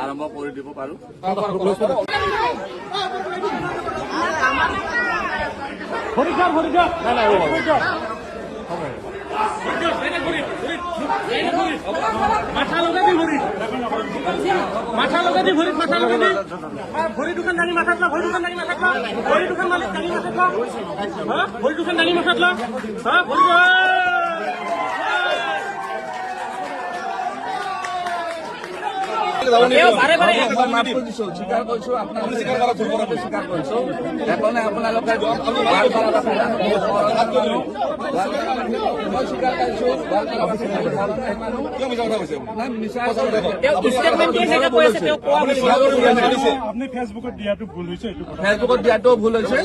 আৰম্ভ কৰি দিব পাৰো। মাথা লগাই দি ভৰি মাথা লগাই দি ভৰি মাথা লগাই দি ভৰি দুখন দাঙি মাথাত লা ভৰি দুখন দাঙি মাথাত লা ভৰি দুখন মালিক দাঙি মাথাত লা ভৰি দুখন দাঙি মাথাত লা ভৰি স্বীকাৰ কৰিছো আপোনালোকে স্বীকাৰ কৰিছো সেইকাৰণে আপোনালোকে মই স্বীকাৰ কৰিছো ফেচবুকত দিয়াটো ভুল হৈছে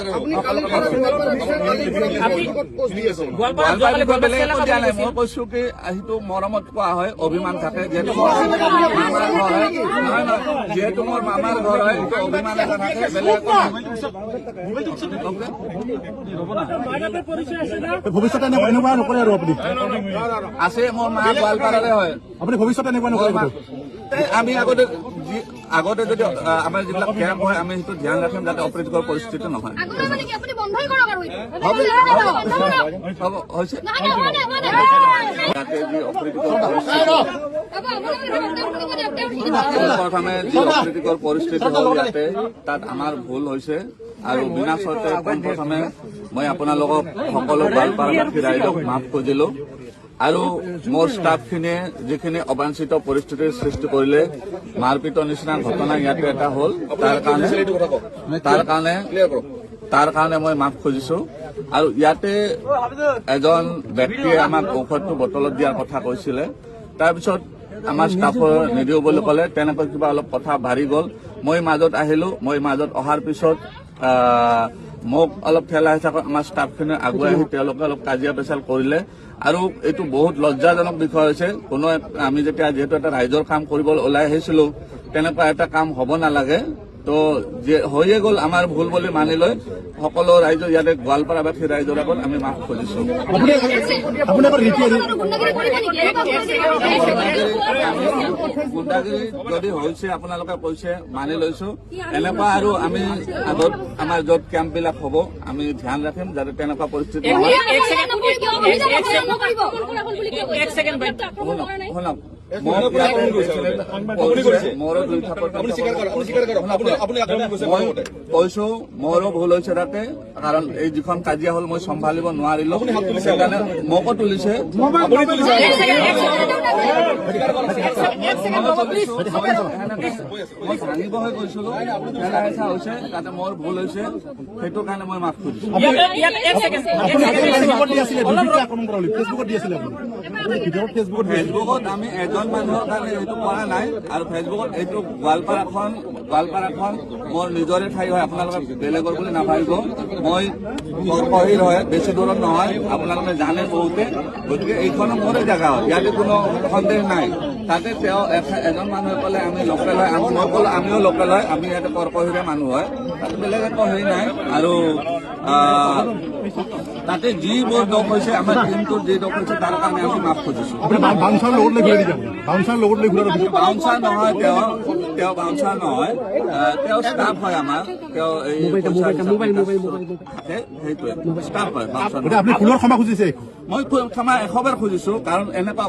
বেলেগ দিয়া নাই। মই কৈছো কি সেইটো মৰমত কোৱা হয়, অভিমান থাকে। যিহেতু মামাৰ ঘৰ হয়, যিহেতু মোৰ মামাৰ ঘৰ হয়, সেইটো অভিমান এটা থাকে। বেলেগ ভৱিষ্যতে এনেকুৱা নকৰে আৰু আপুনি আছে। মোৰ মা গোৱালপাৰাৰে হয়। আপুনি ভৱিষ্যতে এনেকুৱা নকৰে। আমি আগতে যদি আমাৰ যিবিলাক কেম্প হয়, আমি সেইটো ধ্যান ৰাখিম যাতে অপ্ৰীতিকৰ পৰিস্থিতি নহয়। যাতে যি প্ৰথমে যি অপ্ৰীতিকৰ পৰিস্থিতি হ'ল ইয়াতে, তাত আমাৰ ভুল হৈছে আৰু বিনা চৰ্তে প্ৰথমে মই আপোনালোকক সকলো গোৱালপাৰাবাসী ৰাইজক মাফ খুজিলো আৰু মোৰ ষ্টাফখিনিয়ে যিখিনি অবাঞ্ছিত পৰিস্থিতিৰ সৃষ্টি কৰিলে, মাৰপিটৰ নিচিনা ঘটনা ইয়াতে এটা হ'ল, তাৰ কাৰণে মই মাফ খুজিছো। আৰু ইয়াতে এজন ব্যক্তিয়ে আমাক ঔষধটো বটলত দিয়াৰ কথা কৈছিলে, তাৰপিছত আমাৰ ষ্টাফৰ নিদিও বুলি ক'লে। তেনেকৈ কিবা অলপ কথা বাঢ়ি গ'ল। মই মাজত আহিলো। মই মাজত অহাৰ পিছত মোক অলপ ঠেলা হেঁচা কৰি আমাৰ ষ্টাফখিনি আগুৱাই আহি তেওঁলোকে অলপ কাজিয়া পেচাল কৰিলে আৰু এইটো বহুত লজ্জাজনক বিষয় হৈছে। আমি যেতিয়া যিহেতু এটা ৰাইজৰ কাম কৰিবলৈ ওলাই আহিছিলো, তেনেকুৱা এটা কাম হ'ব নালাগে। তো হৈয়ে গ'ল, আমাৰ ভুল বুলি মানি লৈ সকলো ৰাইজৰ ইয়াতে গোৱালপাৰাবাসী ৰাইজৰ আগত আমি মাফ খুজিছো। গুণ্ডাগিৰি যদি হৈছে আপোনালোকে কৈছে, মানি লৈছো। এনেকুৱা আৰু আমি আগত আমাৰ য'ত কেম্পবিলাক হ'ব, আমি ধ্যান ৰাখিম যাতে তেনেকুৱা পৰিস্থিতি নহয়। শুনক, মই কৈছো মোৰো ভুল হৈছে তাতে, কাৰণ এই যিখন কাজিয়া হ'ল মই চম্ভালিব নোৱাৰিলো, সেইকাৰণে মোকো তুলিছে। মই ভাঙিব হৈ গৈছিলো, ঠেলা হেঁচা হৈছে, তাতে মোৰ ভুল হৈছে, সেইটো কাৰণে মই মাফ খুজিছো। ফেচবুকত আমি এজন মানুহৰ কাৰণে এইটো কৰা নাই আৰু ফেচবুকত এইটো গোৱালপাৰাখন মোৰ নিজৰে ঠাই হয়। আপোনালোকে বেলেগৰ বুলি নাভাবিব। মই শহীদ হয়, বেছি দূৰত নহয়, আপোনালোকে জানে বহুতে। গতিকে এইখনো মোৰে জেগা হয়, ইয়াতে কোনো সন্দেহ নাই। তাতে তেওঁ এজন মানুহে ক'লে আমি লোকেল হয়, মই ক'লো আমিও লোকেল হয়, আমি ইয়াতে কৰ্কহীৰে মানুহ হয়, তাতে বেলেগ একো হেৰি নাই। আৰু তাতে যি বোৰ দোষ হৈছে, আমাৰ টিমটোৰ যি দোষ হৈছে, তাৰ কাৰণে আমি মাফ খুজিছো। বাউন্সাৰ নহয়, তেওঁ বাউন্সাৰ নহয়, তেওঁ ষ্টাফ হয় আমাৰ। তেওঁ এই থাকে, সেইটোৱে ষ্টাফ হয়। মই ক্ষমা 100 বাৰ খুজিছো, কাৰণ এনেকুৱা